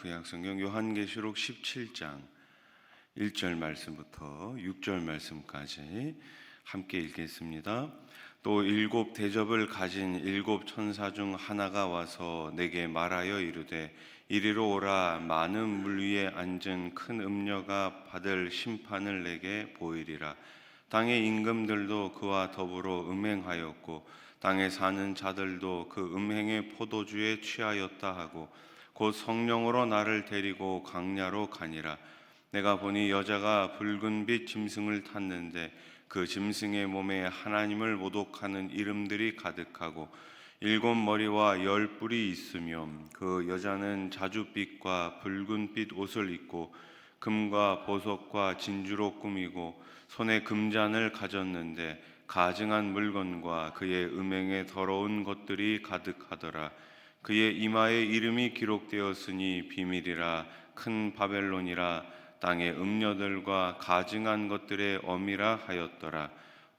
구약성경 요한계시록 17장 1절 말씀부터 6절 말씀까지 함께 읽겠습니다. 또 일곱 대접을 가진 일곱 천사 중 하나가 와서 내게 말하여 이르되 이리로 오라. 많은 물 위에 앉은 큰 음녀가 받을 심판을 내게 보이리라. 땅의 임금들도 그와 더불어 음행하였고 땅에 사는 자들도 그 음행의 포도주에 취하였다 하고 곧 성령으로 나를 데리고 광야로 가니라. 내가 보니 여자가 붉은 빛 짐승을 탔는데 그 짐승의 몸에 하나님을 모독하는 이름들이 가득하고 일곱 머리와 열 뿔이 있으며 그 여자는 자줏빛과 붉은 빛 옷을 입고 금과 보석과 진주로 꾸미고 손에 금잔을 가졌는데 가증한 물건과 그의 음행에 더러운 것들이 가득하더라. 그의 이마에 이름이 기록되었으니 비밀이라 큰 바벨론이라 땅의 음녀들과 가증한 것들의 어미라 하였더라.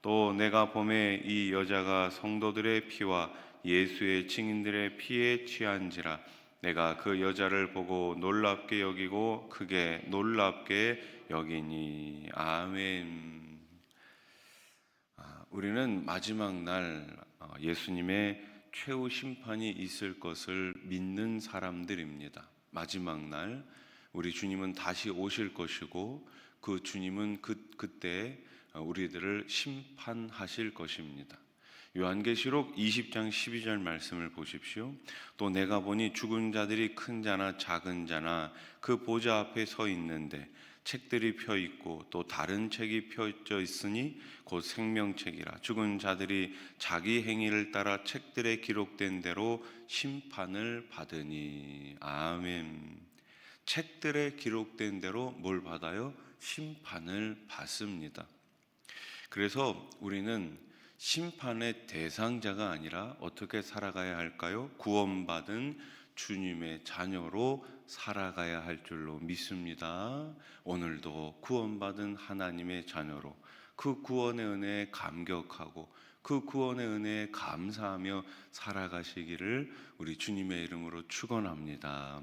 또 내가 보매 이 여자가 성도들의 피와 예수의 증인들의 피에 취한지라. 내가 그 여자를 보고 놀랍게 여기고 크게 놀랍게 여기니. 아멘. 우리는 마지막 날 예수님의 최후 심판이 있을 것을 믿는 사람들입니다. 마지막 날 우리 주님은 다시 오실 것이고 그 주님은 그때 우리들을 심판하실 것입니다. 요한계시록 20장 12절 말씀을 보십시오. 또 내가 보니 죽은 자들이 큰 자나 작은 자나 그 보좌 앞에 서 있는데 책들이 펴 있고 또 다른 책이 펴져 있으니 곧 생명책이라. 죽은 자들이 자기 행위를 따라 책들에 기록된 대로 심판을 받으니. 아멘. 책들에 기록된 대로 뭘 받아요? 심판을 받습니다. 그래서 우리는 심판의 대상자가 아니라 어떻게 살아가야 할까요? 구원받은 주님의 자녀로 살아가야 할 줄로 믿습니다. 오늘도 구원받은 하나님의 자녀로 그 구원의 은혜에 감격하고 그 구원의 은혜에 감사하며 살아가시기를 우리 주님의 이름으로 축원합니다.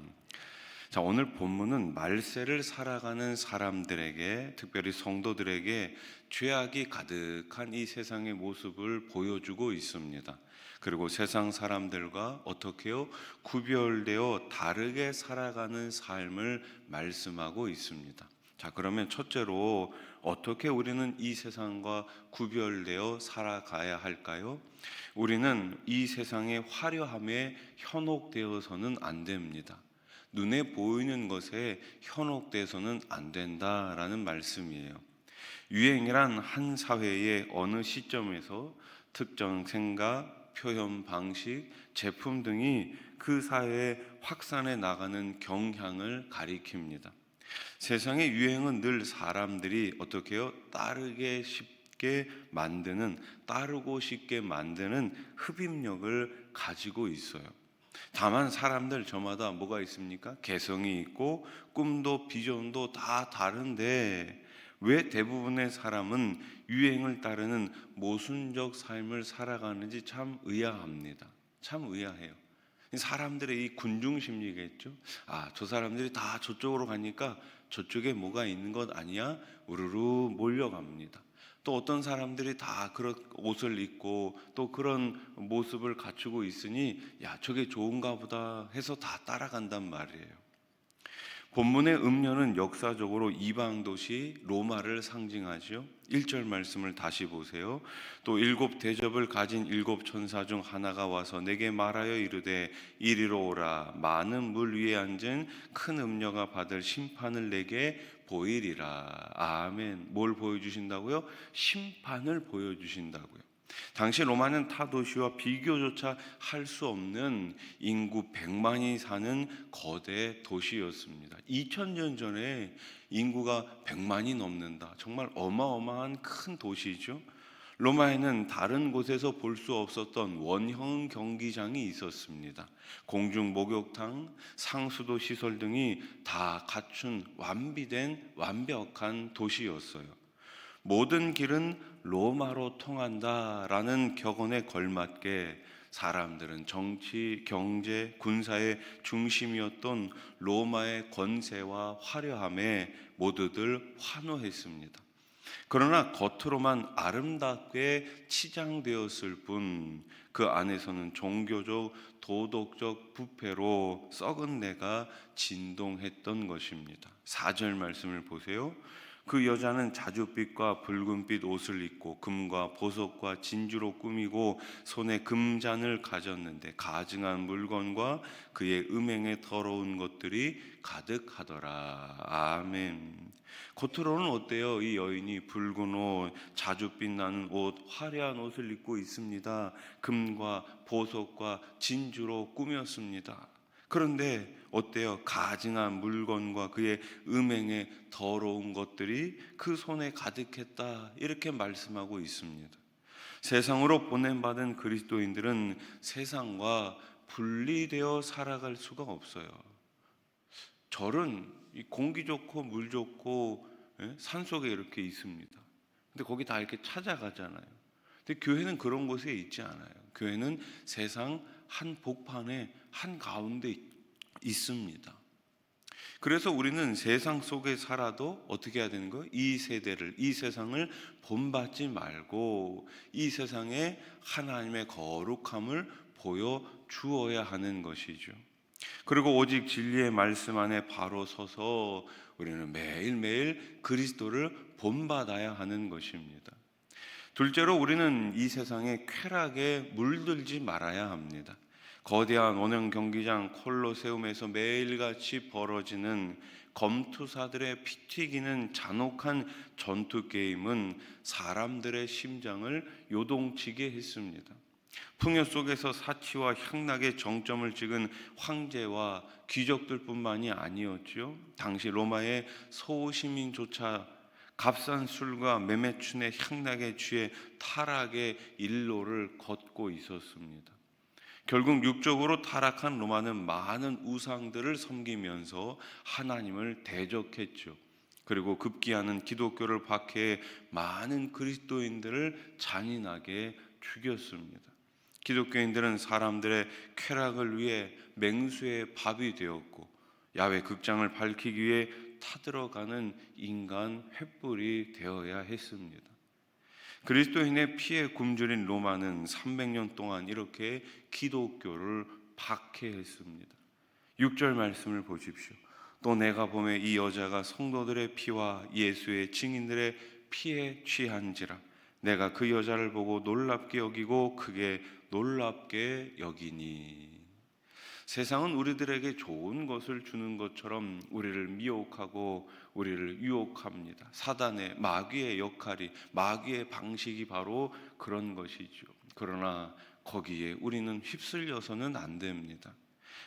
자, 오늘 본문은 말세를 살아가는 사람들에게, 특별히 성도들에게 죄악이 가득한 이 세상의 모습을 보여주고 있습니다. 그리고 세상 사람들과 어떻게요? 구별되어 다르게 살아가는 삶을 말씀하고 있습니다. 자, 그러면 첫째로 어떻게 우리는 이 세상과 구별되어 살아가야 할까요? 우리는 이 세상의 화려함에 현혹되어서는 안 됩니다. 눈에 보이는 것에 현혹돼서는 안 된다라는 말씀이에요. 유행이란 한 사회의 어느 시점에서 특정 생각, 표현 방식, 제품 등이 그 사회에 확산해 나가는 경향을 가리킵니다. 세상의 유행은 늘 사람들이 어떻게 해요? 따르고 쉽게 만드는 흡입력을 가지고 있어요. 다만 사람들 저마다 뭐가 있습니까? 개성이 있고 꿈도 비전도 다 다른데 왜 대부분의 사람은 유행을 따르는 모순적 삶을 살아가는지 참 의아합니다. 참 의아해요. 사람들의 이 군중심리겠죠. 저 사람들이 다 저쪽으로 가니까 저쪽에 뭐가 있는 것 아니야? 우르르 몰려갑니다. 또 어떤 사람들이 다 그런 옷을 입고 또 그런 모습을 갖추고 있으니 저게 좋은가 보다 해서 다 따라간단 말이에요. 본문의 음료는 역사적으로 이방 도시 로마를 상징하죠. 1절 말씀을 다시 보세요. 또 일곱 대접을 가진 일곱 천사 중 하나가 와서 내게 말하여 이르되 이리로 오라. 많은 물 위에 앉은 큰 음녀가 받을 심판을 내게 보이리라. 아멘. 뭘 보여주신다고요? 심판을 보여주신다고요. 당시 로마는 타 도시와 비교조차 할 수 없는 인구 100만이 사는 거대 도시였습니다. 2000년 전에 인구가 100만이 넘는다. 정말 어마어마한 큰 도시죠. 로마에는 다른 곳에서 볼 수 없었던 원형 경기장이 있었습니다. 공중 목욕탕, 상수도 시설 등이 다 갖춘 완비된 완벽한 도시였어요. 모든 길은 로마로 통한다라는 격언에 걸맞게 사람들은 정치, 경제, 군사의 중심이었던 로마의 권세와 화려함에 모두들 환호했습니다. 그러나 겉으로만 아름답게 치장되었을 뿐 그 안에서는 종교적, 도덕적 부패로 썩은 내가 진동했던 것입니다. 4절 말씀을 보세요. 그 여자는 자줏빛과 붉은빛 옷을 입고 금과 보석과 진주로 꾸미고 손에 금잔을 가졌는데 가증한 물건과 그의 음행에 더러운 것들이 가득하더라. 아멘. 겉으로는 어때요? 이 여인이 붉은 옷, 자줏빛 나는 옷, 화려한 옷을 입고 있습니다. 금과 보석과 진주로 꾸몄습니다. 그런데 어때요? 가증한 물건과 그의 음행에 더러운 것들이 그 손에 가득했다. 이렇게 말씀하고 있습니다. 세상으로 보냄받은 그리스도인들은 세상과 분리되어 살아갈 수가 없어요. 절은 공기 좋고 물 좋고 산 속에 이렇게 있습니다. 근데 거기 다 이렇게 찾아가잖아요. 근데 교회는 그런 곳에 있지 않아요. 교회는 세상 한 복판에 한 가운데 있습니다. 그래서 우리는 세상 속에 살아도 어떻게 해야 되는 거예요? 이 세대를, 이 세상을 본받지 말고 이 세상에 하나님의 거룩함을 보여주어야 하는 것이죠. 그리고 오직 진리의 말씀 안에 바로 서서 우리는 매일매일 그리스도를 본받아야 하는 것입니다. 둘째로 우리는 이 세상의 쾌락에 물들지 말아야 합니다. 거대한 원형 경기장 콜로세움에서 매일같이 벌어지는 검투사들의 피 튀기는 잔혹한 전투 게임은 사람들의 심장을 요동치게 했습니다. 풍요 속에서 사치와 향락의 정점을 찍은 황제와 귀족들뿐만이 아니었죠. 당시 로마의 소시민조차 값싼 술과 매매춘의 향락에 취해 타락의 일로를 걷고 있었습니다. 결국 육적으로 타락한 로마는 많은 우상들을 섬기면서 하나님을 대적했죠. 그리고 급기야는 기독교를 박해해 많은 그리스도인들을 잔인하게 죽였습니다. 기독교인들은 사람들의 쾌락을 위해 맹수의 밥이 되었고 야외 극장을 밝히기 위해 타들어가는 인간 횃불이 되어야 했습니다. 그리스도인의 피에 굶주린 로마는 300년 동안 이렇게 기독교를 박해했습니다. 6절 말씀을 보십시오. 또 내가 보매 이 여자가 성도들의 피와 예수의 증인들의 피에 취한지라 내가 그 여자를 보고 놀랍게 여기고 크게 놀랍게 여기니. 세상은 우리들에게 좋은 것을 주는 것처럼 우리를 미혹하고 우리를 유혹합니다. 사단의 마귀의 역할이, 마귀의 방식이 바로 그런 것이죠. 그러나 거기에 우리는 휩쓸려서는 안 됩니다.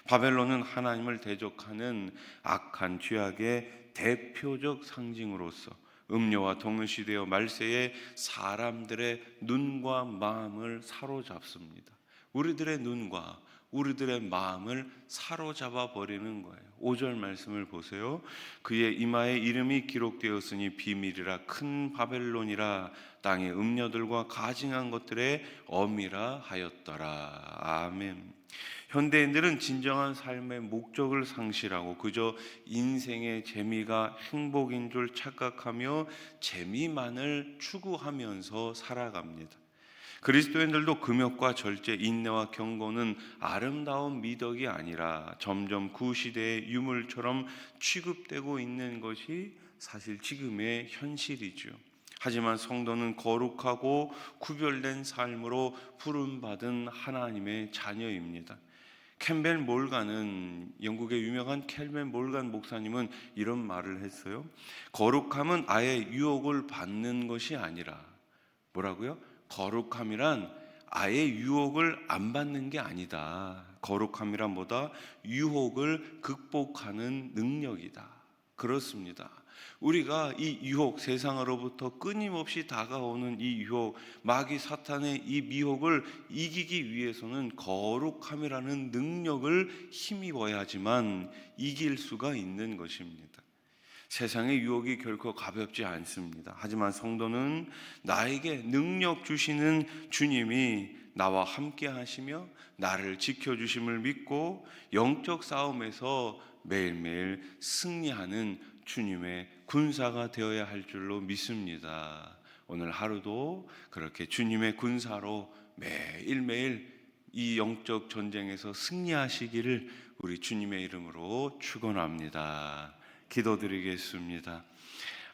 바벨론은 하나님을 대적하는 악한 죄악의 대표적 상징으로서 음료와 동시되어 말세에 사람들의 눈과 마음을 사로잡습니다. 우리들의 눈과 우리들의 마음을 사로잡아 버리는 거예요. 5절 말씀을 보세요. 그의 이마에 이름이 기록되었으니 비밀이라 큰 바벨론이라 땅의 음녀들과 가증한 것들의 어미라 하였더라. 아멘. 현대인들은 진정한 삶의 목적을 상실하고 그저 인생의 재미가 행복인 줄 착각하며 재미만을 추구하면서 살아갑니다. 그리스도인들도 금욕과 절제, 인내와 경건은 아름다운 미덕이 아니라 점점 구시대의 유물처럼 취급되고 있는 것이 사실 지금의 현실이죠. 하지만 성도는 거룩하고 구별된 삶으로 부름받은 하나님의 자녀입니다. 캠벨 몰간은, 영국의 유명한 캠벨 몰간 목사님은 이런 말을 했어요. 거룩함은 아예 유혹을 받는 것이 아니라, 뭐라고요? 거룩함이란 아예 유혹을 안 받는 게 아니다. 거룩함이란 뭐다? 유혹을 극복하는 능력이다. 그렇습니다. 우리가 이 유혹, 세상으로부터 끊임없이 다가오는 이 유혹, 마귀 사탄의 이 미혹을 이기기 위해서는 거룩함이라는 능력을 힘입어야지만 이길 수가 있는 것입니다. 세상의 유혹이 결코 가볍지 않습니다. 하지만 성도는 나에게 능력 주시는 주님이 나와 함께 하시며 나를 지켜주심을 믿고 영적 싸움에서 매일매일 승리하는 주님의 군사가 되어야 할 줄로 믿습니다. 오늘 하루도 그렇게 주님의 군사로 매일매일 이 영적 전쟁에서 승리하시기를 우리 주님의 이름으로 축원합니다. 기도드리겠습니다.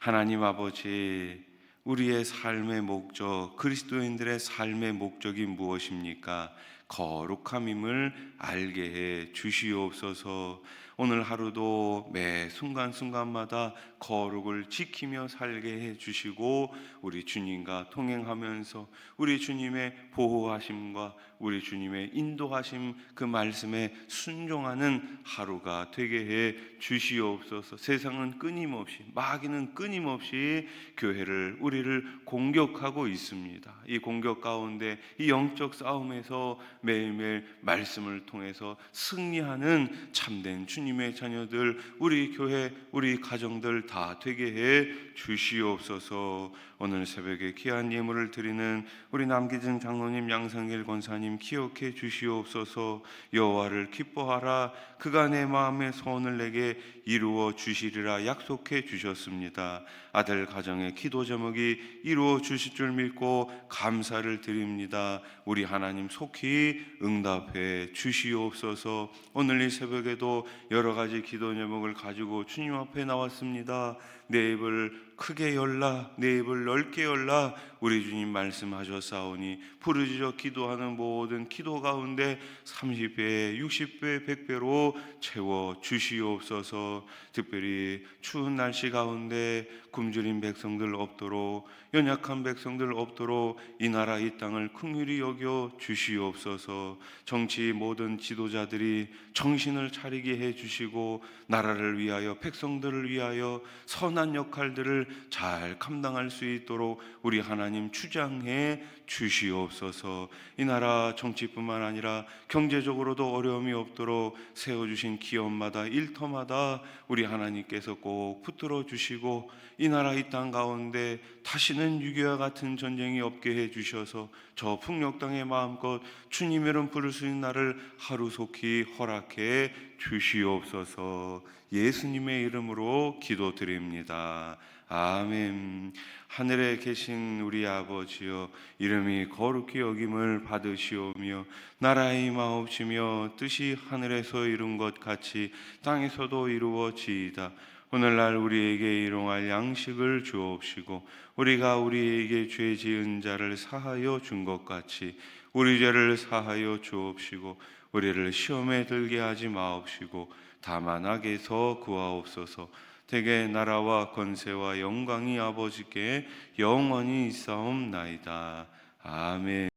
하나님 아버지, 우리의 삶의 목적, 그리스도인들의 삶의 목적이 무엇입니까? 거룩함임을 알게 해 주시옵소서. 오늘 하루도 매 순간순간마다 거룩을 지키며 살게 해 주시고 우리 주님과 동행하면서 우리 주님의 보호하심과 우리 주님의 인도하심 그 말씀에 순종하는 하루가 되게 해 주시옵소서. 세상은 끊임없이, 마귀는 끊임없이 교회를, 우리를 공격하고 있습니다. 이 공격 가운데 이 영적 싸움에서 매일매일 말씀을 통해서 승리하는 참된 주님의 자녀들, 우리 교회, 우리 가정들 다 되게 해 주시옵소서. 오늘 새벽에 귀한 예물을 드리는 우리 남기진 장로님, 양성길 권사님 기억해 주시옵소서. 여호와를 기뻐하라, 그가 내 마음의 소원을 내게 이루어 주시리라 약속해 주셨습니다. 아들 가정의 기도 제목이 이루어 주실 줄 믿고 감사를 드립니다. 우리 하나님 속히 응답해 주시옵소서. 오늘 이 새벽에도 여러 가지 기도 제목을 가지고 주님 앞에 나왔습니다. 내 입을 크게 열라, 내 입을 넓게 열라, 우리 주님 말씀하셨사오니 부르짖어 기도하는 모든 기도 가운데 30배, 60배, 100배로 채워 주시옵소서. 특별히 추운 날씨 가운데 굶주린 백성들 없도록, 연약한 백성들 없도록 이 나라 이 땅을 긍휼히 여겨 주시옵소서. 정치 모든 지도자들이 정신을 차리게 해 주시고 나라를 위하여, 백성들을 위하여 선한 역할들을 잘 감당할 수 있도록 우리 하나님 주장해 주시옵소서. 이 나라 정치뿐만 아니라 경제적으로도 어려움이 없도록 세워주신 기업마다, 일터마다 우리 하나님께서 꼭 붙들어 주시고 이 나라 이 땅 가운데 다시는 6.25와 같은 전쟁이 없게 해 주셔서 저 풍력 땅에 마음껏 주님의 이름 부를 수 있는 날을 하루속히 허락해 주시옵소서. 예수님의 이름으로 기도드립니다. 아멘. 하늘에 계신 우리 아버지여, 이름이 거룩히 여김을 받으시오며 나라의 임하옵시며 뜻이 하늘에서 이룬 것 같이 땅에서도 이루어지이다. 오늘날 우리에게 일용할 양식을 주옵시고 우리가 우리에게 죄 지은 자를 사하여 준 것 같이 우리 죄를 사하여 주옵시고 우리를 시험에 들게 하지 마옵시고 다만 악에서 구하옵소서. 대개 나라와 권세와 영광이 아버지께 영원히 있사옵나이다. 아멘.